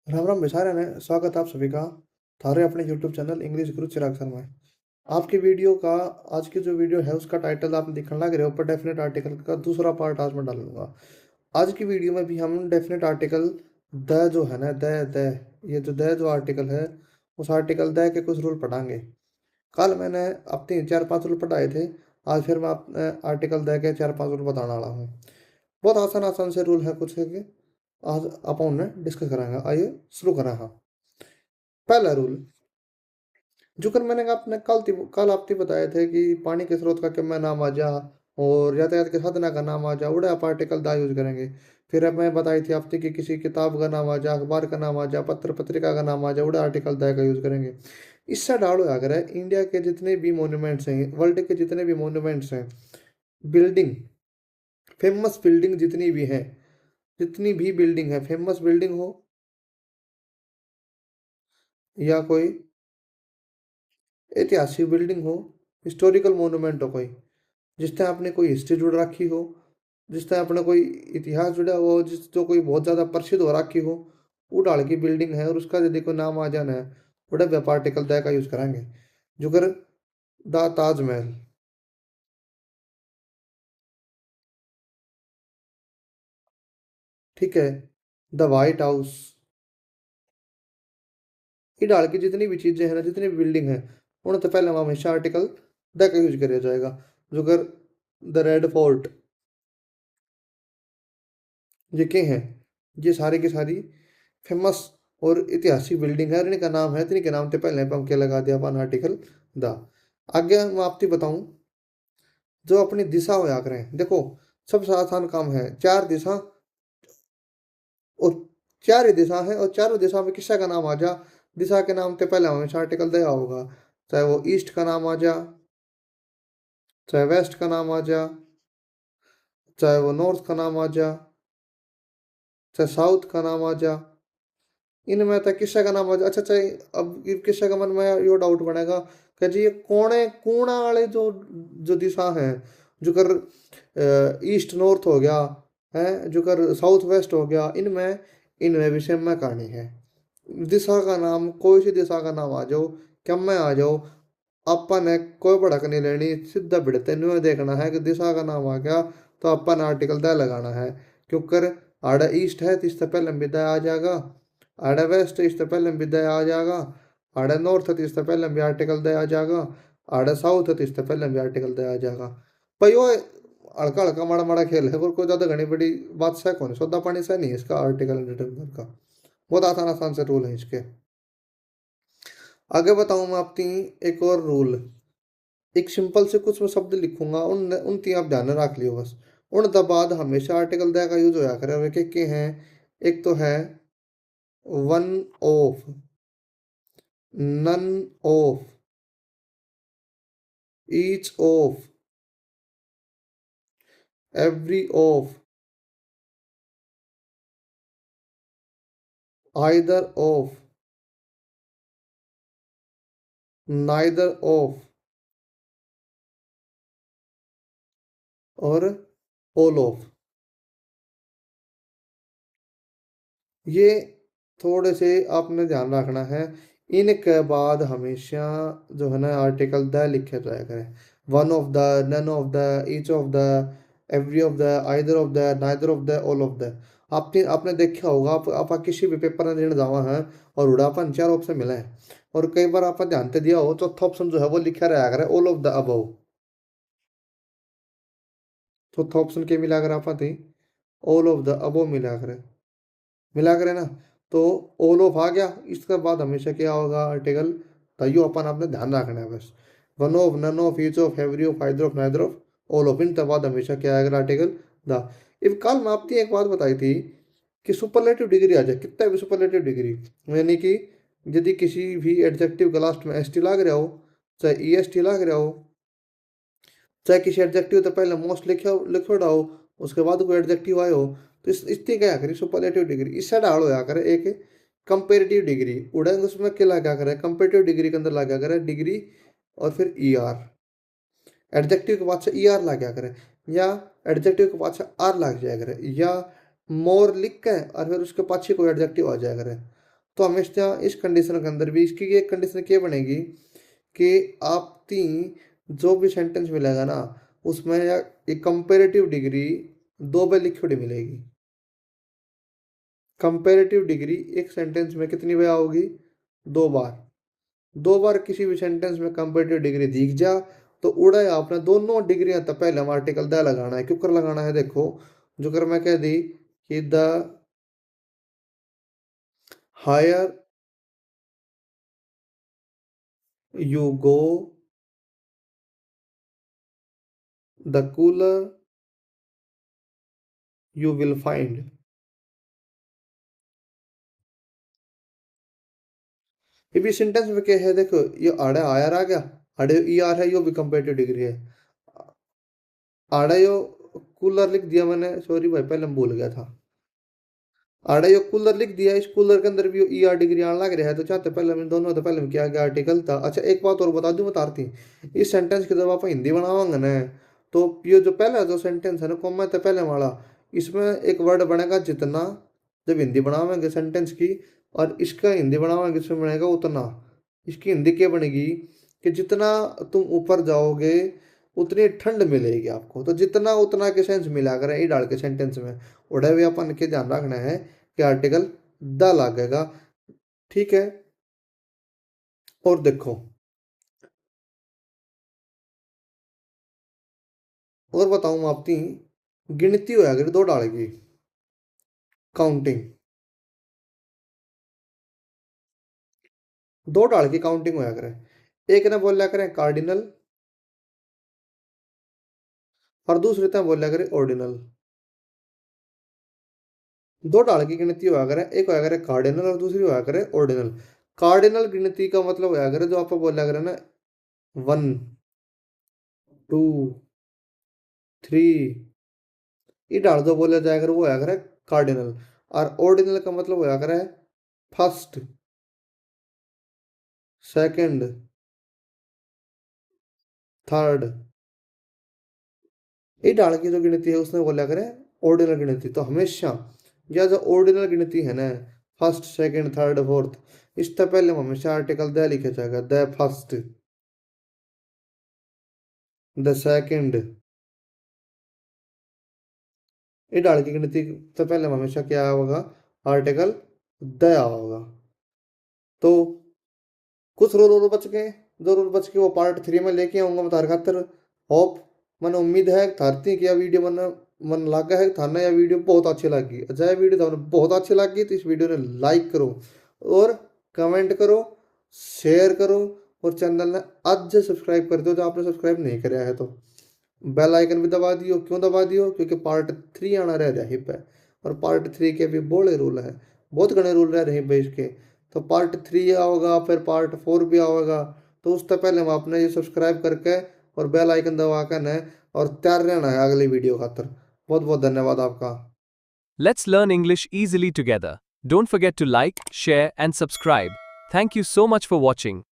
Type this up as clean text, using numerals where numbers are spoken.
राम राम बेसारे ने स्वागत आप सभी का थारे अपने यूट्यूब चैनल इंग्लिश गुरु चिराग शर्मा है। आपकी वीडियो का आज की जो वीडियो है उसका टाइटल आप दिखने लग रहे हो, ऊपर डेफिनेट आर्टिकल का दूसरा पार्ट आज मैं डालूंगा। आज की वीडियो में भी हम डेफिनेट आर्टिकल द जो है ना द ये जो द जो आर्टिकल है उस आर्टिकल द के कुछ रूल पढ़ाएंगे। कल मैंने अपने 4-5 रूल पढ़ाए थे। आज फिर मैं अपने आर्टिकल द के 4-5 रूल बताने वाला हूँ। बहुत आसान आसान से रूल है कुछ है कि आज आप उन्हें डिस्कस कराएंगे। आइए शुरू करें। हाँ, पहला रूल जो कर मैंने आपने कल आपने बताए थे कि पानी के स्रोत का क्या नाम आ जा और यातायात के साधन का नाम आ जा उड़ा आप आर्टिकल दा यूज करेंगे। फिर अब मैं बताई थी आपने कि किसी किताब का नाम आ जा, अखबार का नाम आ जा, पत्र पत्रिका का नाम आ जा, उड़ा आर्टिकल दा का यूज करेंगे। इससे डालो अगर है इंडिया के जितने भी मोन्यूमेंट्स हैं, वर्ल्ड के जितने भी मोन्यूमेंट्स हैं, बिल्डिंग, फेमस बिल्डिंग जितनी भी हैं, जितनी भी बिल्डिंग है, फेमस बिल्डिंग हो या कोई ऐतिहासिक बिल्डिंग हो, हिस्टोरिकल मोन्यूमेंट हो कोई, जिस तरह आपने कोई हिस्ट्री जुड़ रखी हो, जिस तरह अपना कोई इतिहास जुड़ा हुआ हो, जिस जो कोई बहुत ज़्यादा प्रसिद्ध हो रखी हो, वो डाल की बिल्डिंग है और उसका यदि कोई नाम आ जाना है बड़ा व्यापार आर्टिकल तय का यूज़ करेंगे। जो कर द ताजमहल, ठीक है, द वाइट हाउस, ये डाल की जितनी भी चीज़ें हैं ना, जितनी भी बिल्डिंग है, उन्हें तो पहले वहाँ हमेशा आर्टिकल द का यूज किया जाएगा। जो कर द रेड फोर्ट, ये क्या है, ये सारी की सारी फेमस और ऐतिहासिक बिल्डिंग है और इनका नाम है, तो इनके नाम से पहले हम क्या लगा दिया अपन आर्टिकल द। आगे मैं आपको बताऊं जो अपनी दिशा होया करें। देखो, सबसे आसान काम है, चार दिशा और चार ही दिशा है और चारों दिशा में किसी का नाम आ जा, दिशा के नाम से पहले हमेशा आर्टिकल दिया होगा। चाहे वो ईस्ट का नाम आ जा, चाहे वेस्ट का नाम आ जा, चाहे वो नॉर्थ का नाम आ जा, चाहे साउथ का नाम आ जा, इनमें था किस्सा का नाम अच्छा अच्छा। अब ये किस्सा का मन में यो डाउट बनेगा कि जी ये कोने कोणा वाले जो जो दिशा है, जो कर ईस्ट नॉर्थ हो गया है, जो कर साउथ वेस्ट हो गया, इनमें इनमें भी सेम में कहानी है। दिशा का नाम, कोई सी दिशा का नाम आ जाओ, क्या में आ जाओ, अपन ने कोई भड़क नहीं लेनी, सीधा भिड़ते नहीं देखना है कि दिशा का नाम आ गया तो अपन आर्टिकल द लगाना है। क्योंकि आड़ा ईस्ट है तो इससे पहले विदा आ जाएगा, आड़ा वेस्ट है इससे पहले विदा आ जाएगा, आड़ा नॉर्थ है तो इससे पहले भी आर्टिकल द आ जाएगा, आड़ा साउथ है तो इससे पहले भी आर्टिकल द आ जाएगा। भाई वो हल्का हल्का माड़ा माड़ा खेल है और कोई ज़्यादा घनी बड़ी बात से कौन, सौदा पानी से नहीं है इसका आर्टिकल डिटरमिनर का। बहुत आसान आसान से रूल है इसके। आगे बताऊं मैं आपकी एक और रूल, एक सिंपल से कुछ मैं शब्द लिखूंगा, उन तीन आप ध्यान में रख लियो बस। उन द बाद हमेशा आर्टिकल द का यूज होया करे और के हैं। एक तो है one of, none of, each of, every of, either of, neither of और ऑल ऑफ। ये थोड़े से आपने ध्यान रखना है। इनके बाद हमेशा जो है ना आर्टिकल द लिखे जाया करें। One of the, none of the, each of the, every of the, either of the, neither of the, all of the. आपने आपने देखा होगा, आप किसी भी पेपर में देने जावा है और उड़ापन चार ऑप्शन मिले हैं और कई बार आप ध्यान से दिया हो चौथा ऑप्शन जो है वो लिखा रहा करे ऑल ऑफ द अबव। चौथा ऑप्शन के मिला कर आप थी ऑल ऑफ द अबव मिला करे ना, तो ऑल ऑफ आ गया। इसके बाद हमेशा क्या होगा आर्टिकल तयो अपन आपने ध्यान रखना है बस। One of, none of, each of, every of, either of, neither of, all of, इन के बाद हमेशा क्या आएगा आर्टिकल द। इफ कल मैं आपने एक बात बताई थी कि सुपरलेटिव डिग्री आ जाए, कितना भी सुपरलेटिव डिग्री, यानी कि यदि किसी भी एडजेक्टिव का लास्ट में एस टी लाग रहा हो, चाहे ई एस टी लाग रहा हो, चाहे किसी एडजेक्टिव तो पहले मोस्ट लिखो हो, उसके बाद कोई एडजेक्टिव आए हो, तो इसकी क्या करें सुपरलेटिव डिग्री इससे डाल होया करे एक कंपेरेटिव डिग्री उड़ेंगे, उसमें क्या लगा करे कंपेरेटिव डिग्री के अंदर लगा करे डिग्री और फिर ई आर, एडजेक्टिव के बाद से ई आर लगा करे या एडजेक्टिव के बाद से आर लग जाया करे या मोर लिख के और फिर उसके पाछे कोई एडजेक्टिव आ जाया करे। तो हमेशा इस कंडीशन के अंदर भी इसकी एक कंडीशन क्या बनेगी कि आप तीन जो भी सेंटेंस मिलेगा ना उसमें एक कंपेरेटिव डिग्री 2 बार लिखी मिलेगी। कंपेरेटिव डिग्री एक सेंटेंस में कितनी बार होगी? 2 बार। 2 बार किसी भी सेंटेंस में कंपेरेटिव डिग्री दिख जा तो उड़ा आपने दोनों डिग्रियां तो पहले हम आर्टिकल द लगाना है। क्यों कर लगाना है? देखो जो कर मैं कह दी कि the higher you go the cooler you will find. ये सेंटेंस में क्या है? देखो ये आड़े आयर आ गया, आड़े ई आर है, यो भी कंपेरेटिव डिग्री है। आड़े यो कूलर लिख दिया मैंने, सॉरी भाई पहले मैं भूल गया था। आड़े यो कूलर लिख दिया, इस कूलर के अंदर भी ई आर डिग्री आने लग रहा है। तो चाहते पहले मैं दोनों तो पहले में क्या आर्टिकल था। अच्छा एक बात और बता दूं बताती, इस सेंटेंस की जब आप हिंदी बनावांगे ना तो ये जो पहला जो सेंटेंस है ना कॉमा तो पहले वाला, इसमें एक वर्ड बनेगा जितना। जब हिंदी बनावांगे सेंटेंस की और इसका हिंदी बनावांगे इसमें बनेगा उतना। इसकी हिंदी क्या बनेगी कि जितना तुम ऊपर जाओगे उतनी ठंड मिलेगी आपको। तो जितना उतना के सेंस मिला करें ये डाल के सेंटेंस में। उड़े हुए अपन के ध्यान रखना है कि आर्टिकल द लगेगा। ठीक है। और देखो और बताऊं आपकी गिनती होया अगर 2 डाल की काउंटिंग, 2 डाल की काउंटिंग होया करे। एक ने बोला करें कार्डिनल और दूसरे ने बोला करें ऑर्डिनल। 2 डाल की गिनती होया करे, एक होया करे कार्डिनल और दूसरी होया करे ऑर्डिनल। कार्डिनल गिनती का मतलब होया करे जो आप बोला करे ना 1 2 3 ये डाल दो बोला जाया करे वो होया करे कार्डिनल। और ऑर्डिनल का मतलब होया करे फर्स्ट सेकंड थर्ड। ये डाल की जो गिनती है उसने बोला करें ऑर्डिनल गिनती। तो हमेशा यह जो ऑर्डिनल गिनती है ना फर्स्ट सेकंड थर्ड फोर्थ, इससे पहले हम हमेशा आर्टिकल द लिखे जाएगा। The first, the second. ये डाल की गिनती से पहले हम हमेशा क्या होगा? आर्टिकल द होगा। तो कुछ रूल बच गए, जो रूल बच के वो पार्ट 3 में लेके आऊंगा मैं तार खातर। होप मन उम्मीद है थारती कि यह वीडियो मन लगा है थाना यह वीडियो बहुत अच्छी लगी। अच्छा यह वीडियो थाने बहुत अच्छी लगी तो इस वीडियो ने लाइक करो और कमेंट करो, शेयर करो और चैनल ने आज सब्सक्राइब कर दो जो आपने सब्सक्राइब नहीं कराया है। तो बेल आइकन भी दबा दियो। क्यों दबा दियो? क्योंकि पार्ट 3 आना रह रहा है पे और पार्ट 3 के भी बड़े रूल है, बहुत घने रूल रह रहे हैं इसके। तो पार्ट 3 आओगा फिर पार्ट 4 भी आएगा। तो उससे पहले हम आपने ये सब्सक्राइब करके और बेल आइकन दबा कर न और तैयार रहना है अगली वीडियो खातर। बहुत बहुत धन्यवाद आपका। Let's learn English easily together. Don't forget to like, share, and subscribe. Thank you so much for watching.